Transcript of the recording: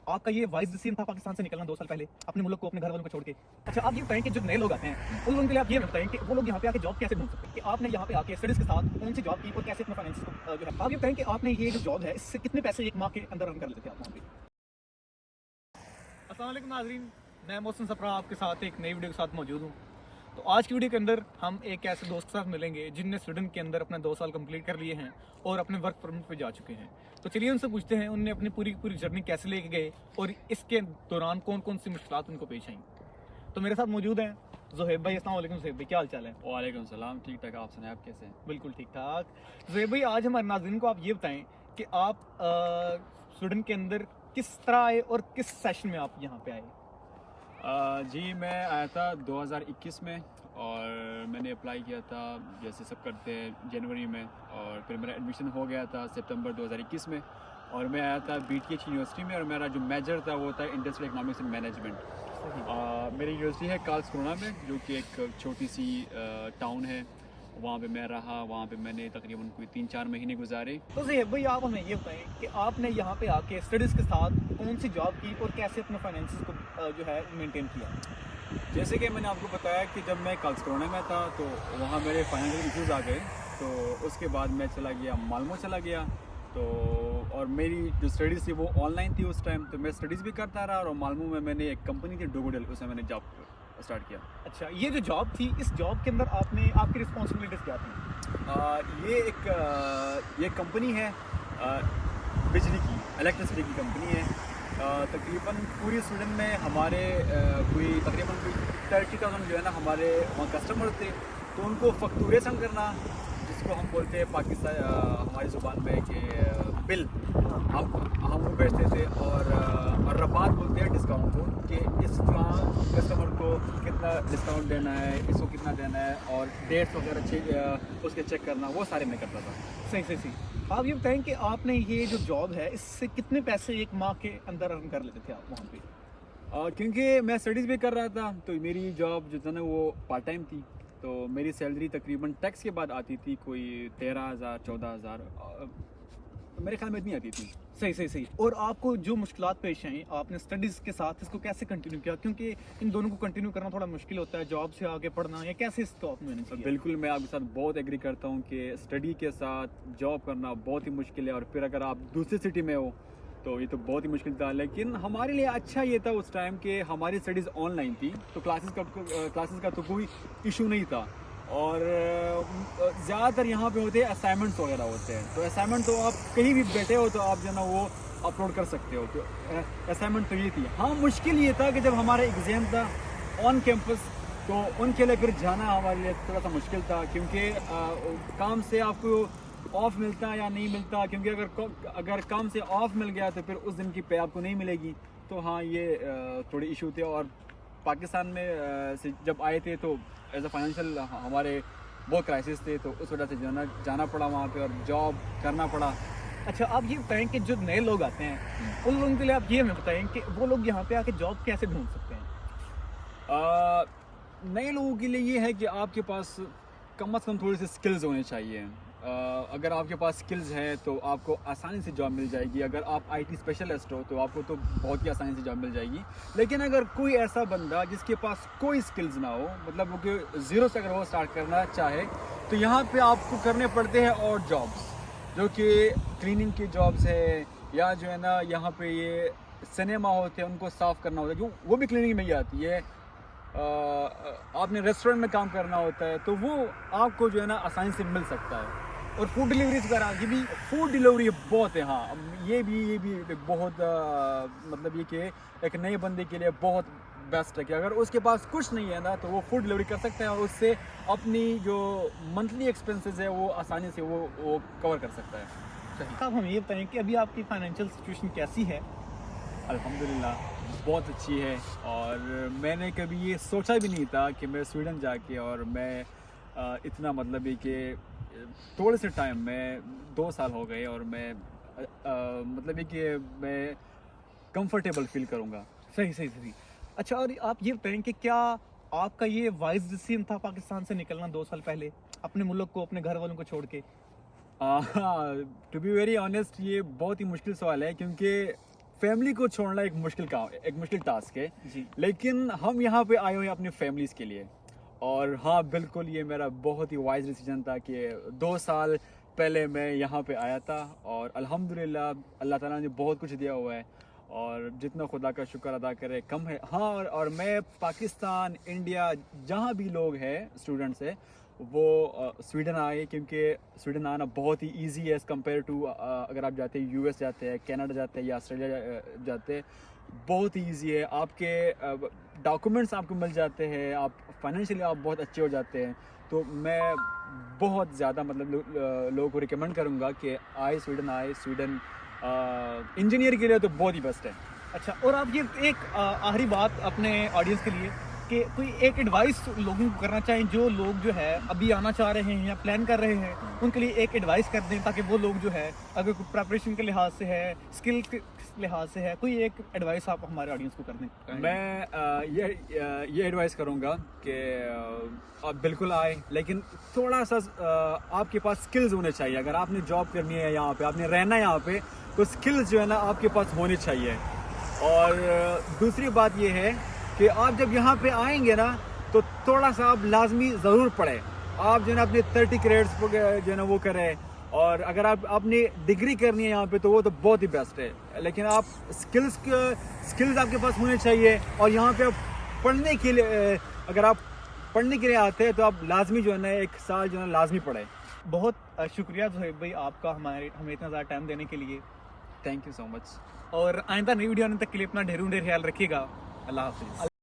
आपका ये wise decision था पाकिस्तान से निकलना 2 साल पहले, अपने मुल्क को, अपने घर वालों को छोड़ के? अच्छा, आप ये बताएं कि जो नए लोग आते हैं उन लोगों के लिए आप ये बताएं कि वो लोग यहाँ पे आके जॉब कैसे ढूंढ सकते हैं, कि आपने यहाँ पे आके स्टडीज के साथ कौन सी जॉब की और कैसे अपने फाइनेंस को जो है आप ये बताएं कि आपने ये जो जॉब है इससे कितने पैसे एक माह के अंदर अर्न कर लेते थे आप वहाँ पे? अस्सलाम वालेकुम नाज़रीन, मैं मोहसिन सफरा आपके साथ एक नई वीडियो के साथ मौजूद हूँ। तो आज की वीडियो के अंदर हम एक ऐसे दोस्त के साथ मिलेंगे जिनने स्वीडन के अंदर अपने 2 साल कंप्लीट कर लिए हैं और अपने वर्क परमिट पे जा चुके हैं। तो चलिए उनसे पूछते हैं उनने अपनी पूरी जर्नी कैसे लेके गए और इसके दौरान कौन कौन सी मुश्किलात उनको पेश आई। तो मेरे साथ मौजूद हैं ज़ुहैब भाई। अस्सलाम वालेकुम ज़ुहैब भाई, क्या हाल चाल है? वालेकुम सलाम, ठीक ठाक। आप सुनाए, आप कैसे हैं? बिल्कुल ठीक ठाक। ज़ुहैब भाई, आज हमारे नाज़रीन को आप ये बताएं कि आप स्वीडन के अंदर किस तरह आए और किस सेशन में आप यहाँ पे आए? जी, मैं आया था 2021 में और मैंने अप्लाई किया था जैसे सब करते हैं जनवरी में, और फिर मेरा एडमिशन हो गया था सितंबर 2021 में। और मैं आया था BTH यूनिवर्सिटी में और मेरा जो मेजर था वो था इंडस्ट्रियल इकोनॉमिक्स एंड मैनेजमेंट। मेरी यूनिवर्सिटी है कार्लस्क्रोना में, जो कि एक छोटी सी टाउन है। वहाँ पे मैं रहा, वहाँ पे मैंने तकरीबन कोई 3-4 महीने गुजारे। तो ज़ुहैब भाई, आप हमें ये बताएं कि आपने यहाँ पे आके स्टडीज़ के साथ कौन सी जॉब की और कैसे अपने फाइनेंसेस को जो है मेंटेन किया? जैसे कि मैंने आपको बताया कि जब मैं कार्लस्क्रोना में था तो वहाँ मेरे फाइनेंशियल इश्यूज़ आ गए, तो उसके बाद मैं चला गया माल्मो चला गया। तो और मेरी जो स्टडीज़ थी वो ऑनलाइन थी उस टाइम, तो मैं स्टडीज़ भी करता रहा। और माल्मो में मैंने एक कंपनी थी डोगोडेल, उसमें मैंने जॉब स्टार्ट किया। अच्छा, ये जो जॉब थी, इस जॉब के अंदर आपने आपकी रिस्पॉन्सिबिलिटीज़ क्या थी? ये कंपनी है बिजली की, इलेक्ट्रिसिटी की कंपनी है। तकरीबन पूरी स्वीडन में हमारे तकरीबन कोई 30,000 जो है ना हमारे वहाँ कस्टमर थे। तो उनको फैक्चुरेशन करना, जिसको हम बोलते हैं पाकिस्तान हमारी ज़ुबान में कि बिल, हम वो बेचते थे। और रबात बोलते हैं डिस्काउंट को, कि इस कस्टमर को कितना डिस्काउंट देना है, इसको कितना देना है, और डेट्स वगैरह उसके चेक करना, वो सारे मैं करता था। सही। आप ये बताएं कि आपने ये जो जॉब है इससे कितने पैसे एक माह के अंदर अर्न कर लेते थे आप वहाँ पे? क्योंकि मैं स्टडीज़ भी कर रहा था, तो मेरी जॉब जो था ना वो पार्ट टाइम थी। तो मेरी सैलरी तकरीबन टैक्स के बाद आती थी कोई 13,000 14,000, मेरे ख्याल में इतनी आती थी। सही। और आपको जो मुश्किलात पेश आई, आपने स्टडीज़ के साथ इसको कैसे कंटिन्यू किया? क्योंकि इन दोनों को कंटिन्यू करना थोड़ा मुश्किल होता है, जॉब से आगे पढ़ना, या कैसे इसको आपने मैनेज किया? बिल्कुल, मैं आपके साथ बहुत एग्री करता हूँ कि स्टडी के साथ जॉब करना बहुत ही मुश्किल है। और फिर अगर आप दूसरी सिटी में हो तो ये तो बहुत ही मुश्किल था। लेकिन हमारे लिए अच्छा ये था उस टाइम कि हमारी स्टडीज़ ऑनलाइन थी, तो क्लासेस का तो कोई इशू नहीं था। और ज़्यादातर यहाँ पे होते हैं असाइनमेंट्स वगैरह होते हैं, तो असाइनमेंट तो आप कहीं भी बैठे हो तो आप जो है ना वो अपलोड कर सकते हो। तो असाइनमेंट तो ये थी। हाँ, मुश्किल ये था कि जब हमारा एग्ज़ाम था ऑन कैंपस, तो उनके लिए फिर जाना हमारे लिए थोड़ा सा मुश्किल था, क्योंकि काम से आपको ऑफ मिलता या नहीं मिलता। क्योंकि अगर काम से ऑफ मिल गया तो फिर उस दिन की पे आपको नहीं मिलेगी। तो हाँ, ये थोड़े इशू थे। और पाकिस्तान में से जब आए थे तो एज अ फाइनेंशियल हमारे बहुत क्राइसिस थे, तो उस वजह से जाना पड़ा वहाँ पे और जॉब करना पड़ा। अच्छा, आप ये बताएं कि जो नए लोग आते हैं उन लोगों के लिए आप ये हमें बताएं कि वो लोग यहाँ पे आके जॉब कैसे ढूंढ सकते हैं? नए लोगों के लिए ये है कि आपके पास कम से कम थोड़ी सी स्किल्स होने चाहिए। अगर आपके पास स्किल्स हैं तो आपको आसानी से जॉब मिल जाएगी। अगर आप IT स्पेशलिस्ट हो तो आपको तो बहुत ही आसानी से जॉब मिल जाएगी। लेकिन अगर कोई ऐसा बंदा जिसके पास कोई स्किल्स ना हो, मतलब वो कि ज़ीरो से अगर वो स्टार्ट करना चाहे, तो यहाँ पे आपको करने पड़ते हैं और जॉब्स, जो कि क्लीनिंग की जॉब्स है, या जो है ना यहाँ पे ये सिनेमा होते हैं उनको साफ़ करना होता है, जो वो भी क्लीनिंग में ही आती है। आपने रेस्टोरेंट में काम करना होता है, तो वो आपको जो है ना आसानी से मिल सकता है। और फूड डिलीवरीज वगैरह, ये भी फूड डिलीवरी बहुत है। हाँ, ये भी बहुत मतलब ये कि एक नए बंदे के लिए बहुत बेस्ट है कि अगर उसके पास कुछ नहीं है ना तो वो फूड डिलीवरी कर सकता है, और उससे अपनी जो मंथली एक्सपेंसेस है वो आसानी से वो कवर कर सकता है। सही। आप हमें ये बताएं कि अभी आपकी फाइनेंशियल सिचुएशन कैसी है? अल्हम्दुलिल्लाह बहुत अच्छी है। और मैंने कभी ये सोचा भी नहीं था कि मैं स्वीडन जाके और मैं इतना मतलब ये कि थोड़े से टाइम में 2 साल हो गए और मैं मतलब ये कि मैं कंफर्टेबल फील करूँगा। सही। अच्छा, और आप ये बताएं कि क्या आपका ये वाइज डिसीजन था पाकिस्तान से निकलना 2 साल पहले, अपने मुल्क को, अपने घर वालों को छोड़ के? टू बी वेरी ऑनेस्ट, ये बहुत ही मुश्किल सवाल है, क्योंकि फैमिली को छोड़ना एक मुश्किल टास्क है, जी लेकिन हम यहाँ पे आए हुए हैं अपनी फैमिलीज के लिए। और हाँ बिल्कुल, ये मेरा बहुत ही वाइज डिसीजन था कि 2 साल पहले मैं यहाँ पे आया था, और अल्हम्दुलिल्लाह अल्लाह ताला ने बहुत कुछ दिया हुआ है, और जितना खुदा का शुक्र अदा करे कम है। हाँ, और मैं पाकिस्तान, इंडिया, जहाँ भी लोग हैं स्टूडेंट्स हैं, वो स्वीडन आए, क्योंकि स्वीडन आना बहुत ही इजी है एज़ कम्पेयर टू अगर आप जाते हैं यूएस जाते हैं, कनाडा जाते हैं या ऑस्ट्रेलिया जाते हैं, बहुत ही ईजी है। आपके डॉक्यूमेंट्स आपको मिल जाते हैं, आप फाइनेंशियली आप बहुत अच्छे हो जाते हैं। तो मैं बहुत ज़्यादा मतलब लोगों को रिकमेंड करूँगा कि स्वीडन इंजीनियर के लिए तो बहुत ही बेस्ट है। अच्छा, और आप ये एक आखिरी बात अपने ऑडियंस के लिए कि कोई एक एडवाइस लोगों को करना चाहें, जो लोग जो है अभी आना चाह रहे हैं या प्लान कर रहे हैं, उनके लिए एक एडवाइस कर दें, ताकि वो लोग जो है अगर कोई प्रेपरेशन के लिहाज से है, स्किल के लिहाज से है, कोई एक एडवाइस आप हमारे ऑडियंस को कर दें। मैं ये एडवाइस करूँगा कि आप बिल्कुल आए, लेकिन थोड़ा सा आपके पास स्किल्स होने चाहिए। अगर आपने जॉब करनी है यहाँ पे, आपने रहना है यहाँ पे, तो स्किल्स जो है ना आपके पास होनी चाहिए। और दूसरी बात ये है कि आप जब यहाँ पे आएंगे ना, तो थोड़ा सा आप लाजमी ज़रूर पढ़ें। आप जो है ना अपने 30 क्रेडिट्स जो है ना वो करें, और अगर आप अपनी डिग्री करनी है यहाँ पे तो वो तो बहुत ही बेस्ट है, लेकिन आप स्किल्स आपके पास होने चाहिए। और यहाँ पे आप पढ़ने के लिए, अगर आप पढ़ने के लिए आते हैं तो आप लाजमी जो है ना 1 साल जो है ना लाजमी पढ़ें। बहुत शुक्रिया ज़ोहैब भाई आपका हमें इतना ज़्यादा टाइम देने के लिए। Thank you so much. और आइंदा नई वीडियो आने तक के लिए अपना ढेर ख्याल रखिएगा। अल्लाह हाफिज़।